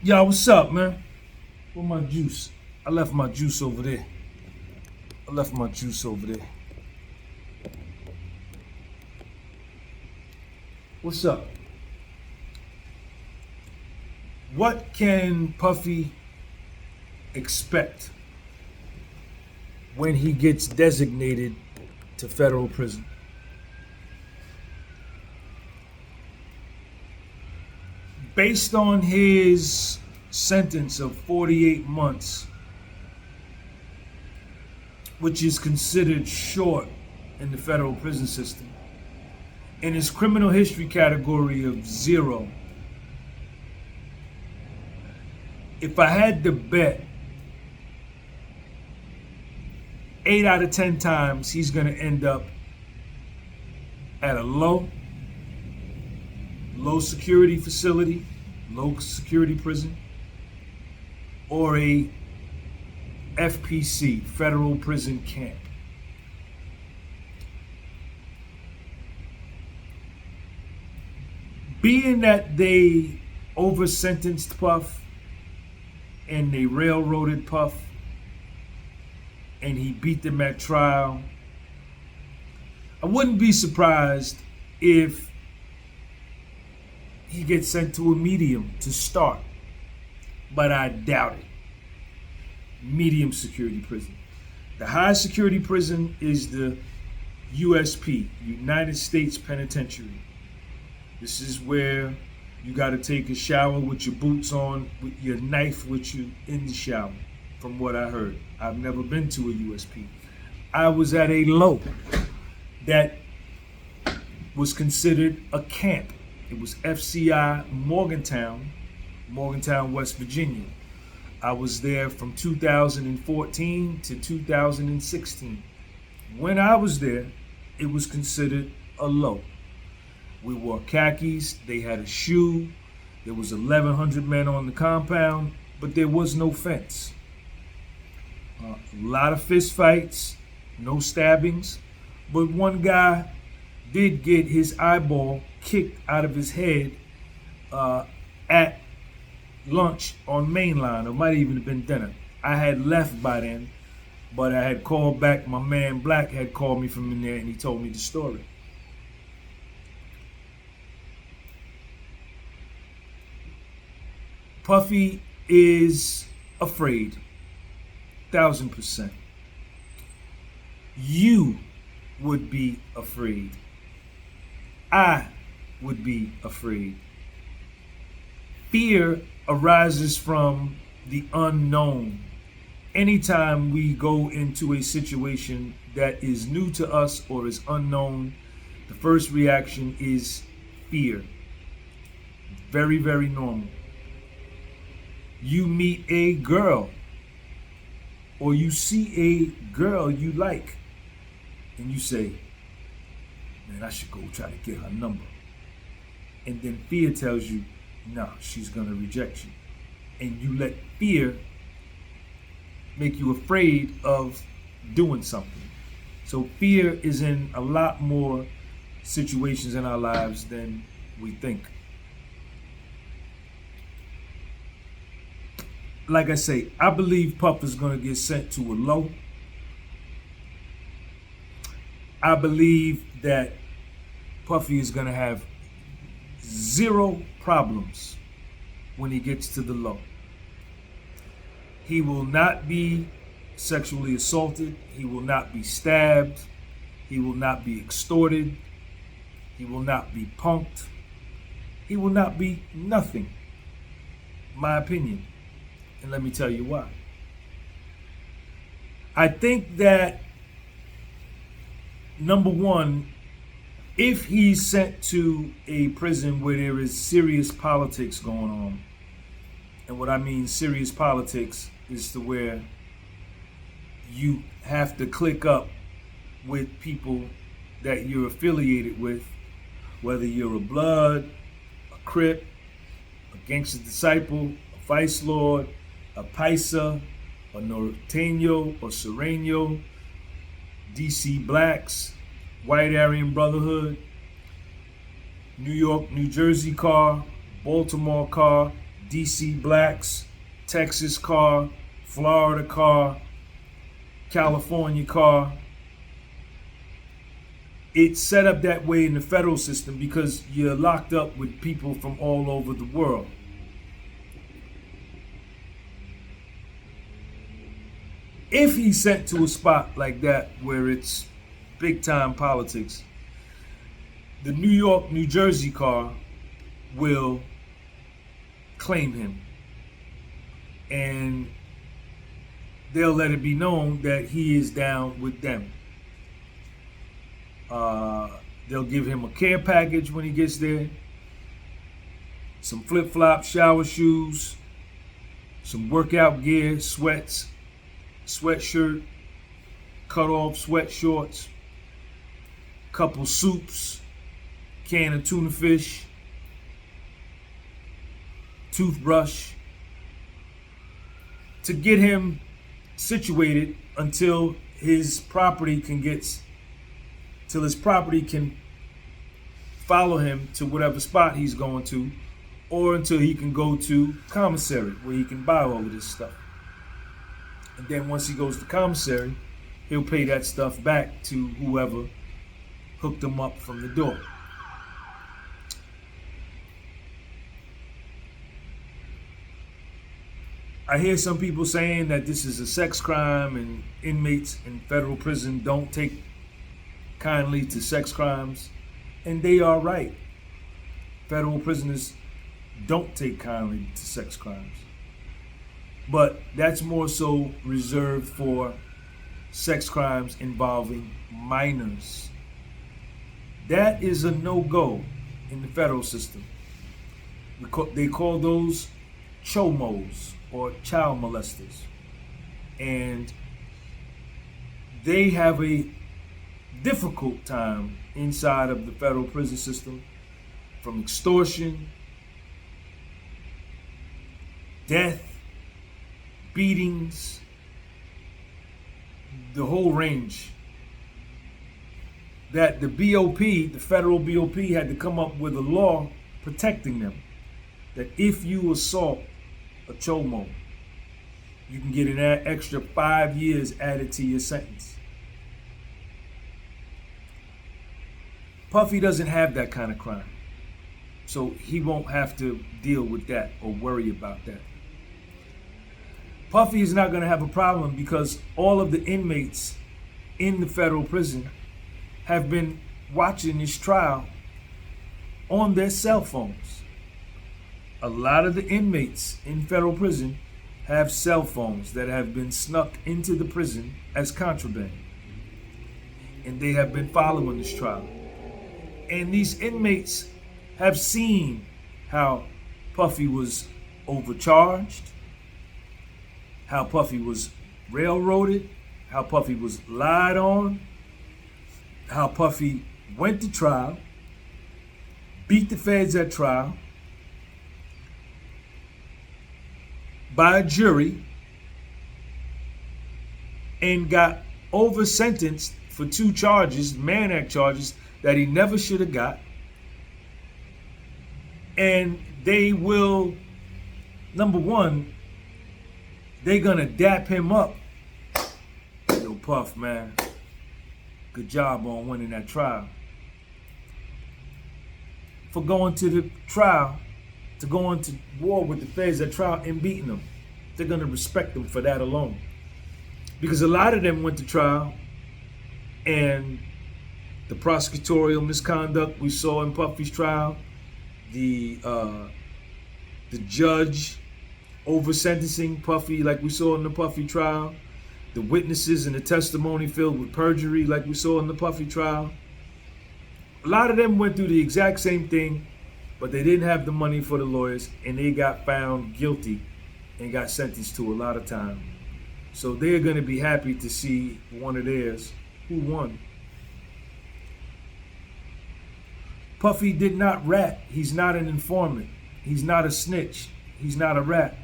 Yo, what's up, man? Where my juice? I left my juice over there. I left my juice over there. What's up? What can Puffy expect when he gets designated to federal prison? Based on his sentence of 48 months, which is considered short in the federal prison system, in his criminal history category of 0, if I had to bet, 8 out of 10 times he's going to end up at a low security facility, low security prison, or a FPC, federal prison camp. Being that they over-sentenced Puff and they railroaded Puff and he beat them at trial, I wouldn't be surprised if he gets sent to a medium to start, but I doubt it. Medium security prison. The high security prison is the USP, United States Penitentiary. This is where you got to take a shower with your boots on, with your knife with you in the shower, from what I heard. I've never been to a USP. I was at a low that was considered a camp. It was FCI Morgantown, West Virginia. I was there from 2014 to 2016. When I was there, it was considered a low. We wore khakis, they had a shoe, there was 1,100 men on the compound, but there was no fence. A lot of fist fights, no stabbings, but one guy did get his eyeball kicked out of his head at lunch on Mainline. It might even have been dinner. I had left by then, but I had called back. My man Black had called me from in there and he told me the story. Puffy is afraid, 1,000%. You would be afraid. I would be afraid. Fear arises from the unknown. Anytime we go into a situation that is new to us or is unknown, the first reaction is fear. Very, very normal. You meet a girl or you see a girl you like and you say, man, I should go try to get her number. And then fear tells you, no, she's going to reject you. And you let fear make you afraid of doing something. So fear is in a lot more situations in our lives than we think. Like I say, I believe Puff is going to get sent to a low. I believe that Puffy is going to have 0 problems when he gets to the low. He will not be sexually assaulted. He will not be stabbed. He will not be extorted. He will not be punked. He will not be nothing. My opinion. And let me tell you why. I think that, number one, if he's sent to a prison where there is serious politics going on, and what I mean serious politics is to where you have to click up with people that you're affiliated with, whether you're a Blood, a Crip, a Gangster Disciple, a Vice Lord, a Paisa, a Norteño or Sereno, DC Blacks, White Aryan Brotherhood, New York, New Jersey car, Baltimore car, DC blacks, Texas car, Florida car, California car. It's set up that way in the federal system because you're locked up with people from all over the world. If he's sent to a spot like that where it's big time politics, the New York, New Jersey car will claim him. And they'll let it be known that he is down with them. They'll give him a care package when he gets there, some flip-flops, shower shoes, some workout gear, sweats, sweatshirt, cut-off sweat shorts, couple soups, can of tuna fish, toothbrush, to get him situated until his property can follow him to whatever spot he's going to, or until he can go to commissary where he can buy all of this stuff. And then once he goes to commissary, he'll pay that stuff back to whoever hooked him up from the door. I hear some people saying that this is a sex crime and inmates in federal prison don't take kindly to sex crimes, and they are right. Federal prisoners don't take kindly to sex crimes. But that's more so reserved for sex crimes involving minors. That is a no-go in the federal system. They call those chomos, or child molesters. And they have a difficult time inside of the federal prison system, from extortion, death, beatings, the whole range. That the BOP, the federal BOP, had to come up with a law protecting them. That if you assault a chomo, you can get an extra 5 years added to your sentence. Puffy doesn't have that kind of crime, so he won't have to deal with that or worry about that. Puffy is not going to have a problem because all of the inmates in the federal prison have been watching this trial on their cell phones. A lot of the inmates in federal prison have cell phones that have been snuck into the prison as contraband. And they have been following this trial. And these inmates have seen how Puffy was overcharged, how Puffy was railroaded, how Puffy was lied on, how Puffy went to trial, beat the feds at trial, by a jury, and got over sentenced for 2 charges, Mann Act charges, that he never should have got. And they will, number one, they're gonna dap him up. Yo, Puff, man, good job on winning that trial. For going to the trial, to go into war with the feds at trial and beating them. They're going to respect them for that alone. Because a lot of them went to trial, and the prosecutorial misconduct we saw in Puffy's trial, the judge over-sentencing Puffy like we saw in the Puffy trial, the witnesses and the testimony filled with perjury like we saw in the Puffy trial. A lot of them went through the exact same thing, but they didn't have the money for the lawyers, and they got found guilty and got sentenced to a lot of time. So they're going to be happy to see one of theirs who won. Puffy did not rat. He's not an informant. He's not a snitch. He's not a rat.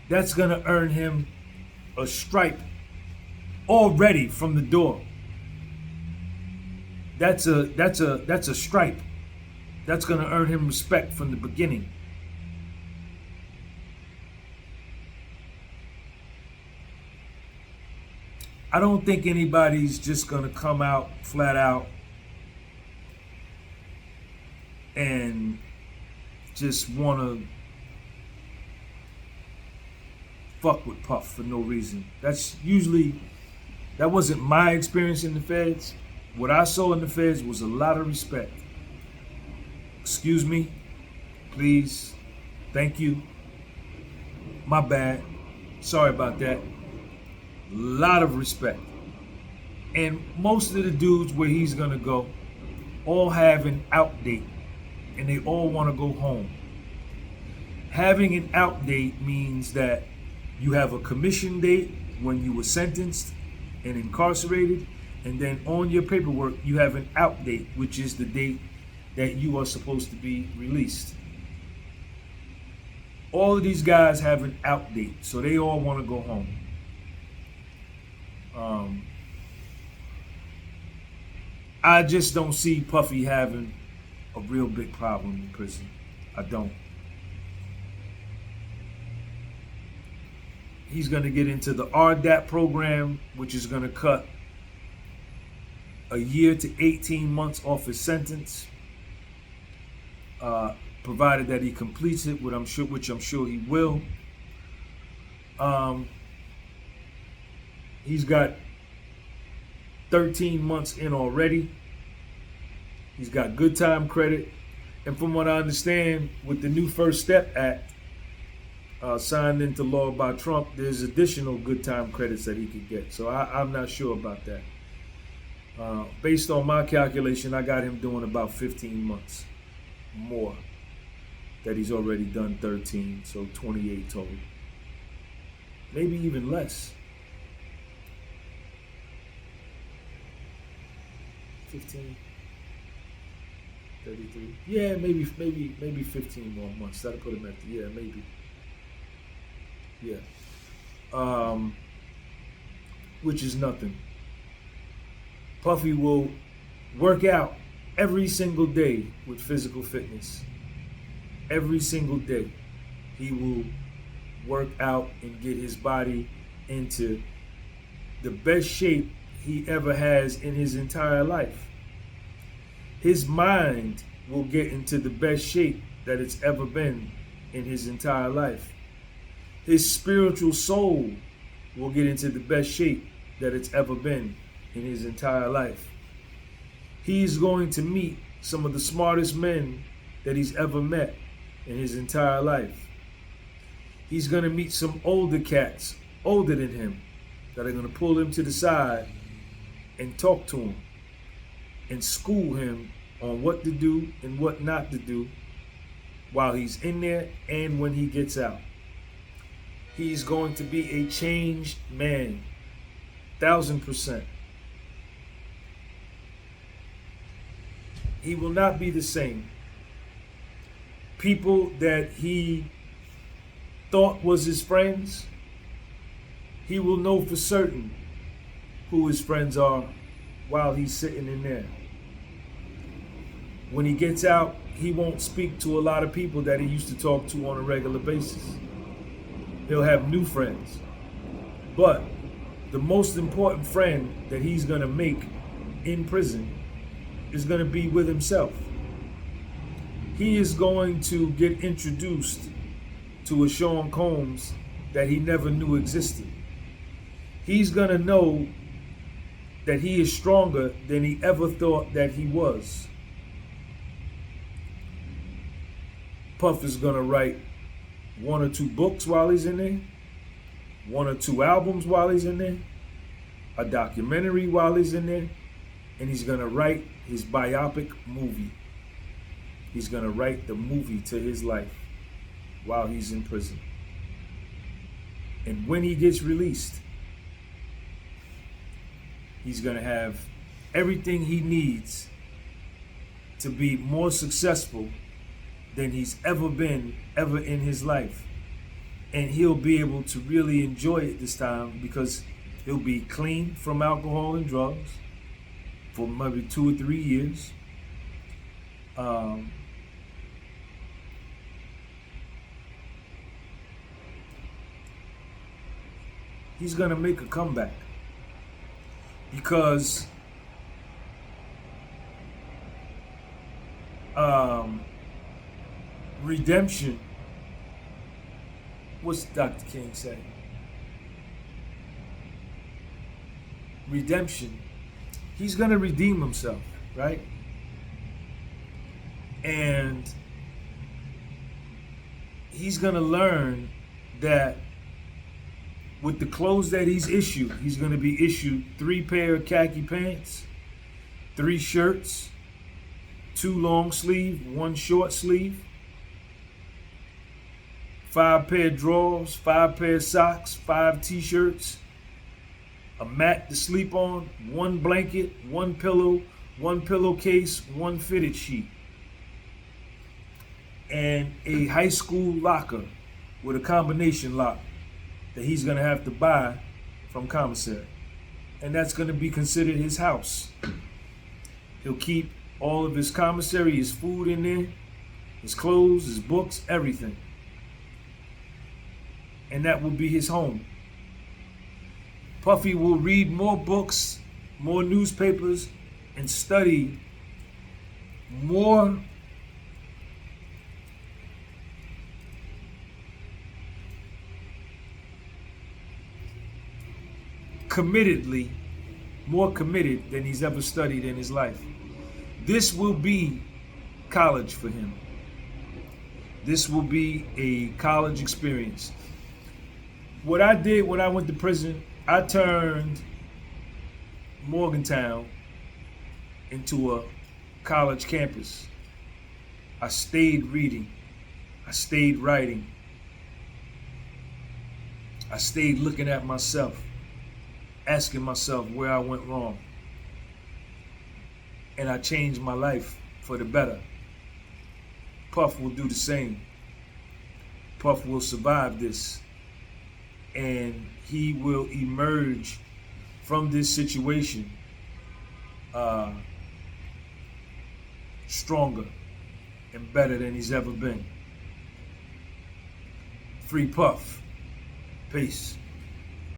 That's going to earn him a stripe already from the door. That's a stripe. That's going to earn him respect from the beginning. I don't think anybody's just gonna come out flat out and just wanna fuck with Puff for no reason. That wasn't my experience in the feds. What I saw in the feds was a lot of respect. Excuse me, please, thank you, my bad, sorry about that. A lot of respect. And most of the dudes where he's gonna go all have an out date and they all wanna go home. Having an out date means that you have a commission date when you were sentenced and incarcerated, and then on your paperwork you have an out date, which is the date that you are supposed to be released. All of these guys have an out date, so they all want to go home. I just don't see Puffy having a real big problem in prison. I don't. He's going to get into the RDAP program, which is going to cut a year to 18 months off his sentence, provided that he completes it, which I'm sure he will. He's got 13 months in already. He's got good time credit. And from what I understand, with the new First Step Act signed into law by Trump, there's additional good time credits that he could get. So I'm not sure about that. Based on my calculation, I got him doing about 15 months more. That he's already done 13, so 28 total. Maybe even less. 15, 33. Yeah, maybe 15 more months. That'll put him at maybe. Yeah. Which is nothing. Puffy will work out every single day with physical fitness. Every single day. He will work out and get his body into the best shape he ever has in his entire life. His mind will get into the best shape that it's ever been in his entire life. His spiritual soul will get into the best shape that it's ever been in his entire life. He's going to meet some of the smartest men that he's ever met in his entire life. He's going to meet some older cats, older than him, that are going to pull him to the side and talk to him and school him on what to do and what not to do while he's in there and when he gets out. He's going to be a changed man, 1,000%. He will not be the same. People that he thought was his friends, he will know for certain who his friends are while he's sitting in there. When he gets out, he won't speak to a lot of people that he used to talk to on a regular basis. He'll have new friends. But the most important friend that he's going to make in prison is going to be with himself. He is going to get introduced to a Sean Combs that he never knew existed. He's going to know that he is stronger than he ever thought that he was. Puff is going to write 1 or 2 books while he's in there, 1 or 2 albums while he's in there, a documentary while he's in there, and he's going to write his biopic movie. He's going to write the movie to his life while he's in prison. And when he gets released, he's going to have everything he needs to be more successful than he's ever been ever in his life. And he'll be able to really enjoy it this time because he'll be clean from alcohol and drugs for maybe 2 or 3 years. He's gonna make a comeback. because redemption, what's Dr. King say? Redemption, he's going to redeem himself, right? And he's going to learn that with the clothes that he's issued, he's going to be issued 3 pair of khaki pants, 3 shirts, 2 long sleeve, 1 short sleeve, 5 pair of drawers, 5 pair of socks, 5 t-shirts, a mat to sleep on, 1 blanket, 1 pillow, 1 pillowcase, 1 fitted sheet, and a high school locker with a combination lock that he's going to have to buy from commissary. And that's going to be considered his house. He'll keep all of his commissary, his food in there, his clothes, his books, everything. And that will be his home. Puffy will read more books, more newspapers, and study more committedly, more committed than he's ever studied in his life. This will be college for him. This will be a college experience. What I did when I went to prison, I turned Morgantown into a college campus. I stayed reading. I stayed writing. I stayed looking at myself, asking myself where I went wrong. And I changed my life for the better. Puff will do the same. Puff will survive this. And he will emerge from this situation stronger and better than he's ever been. Free Puff. Peace.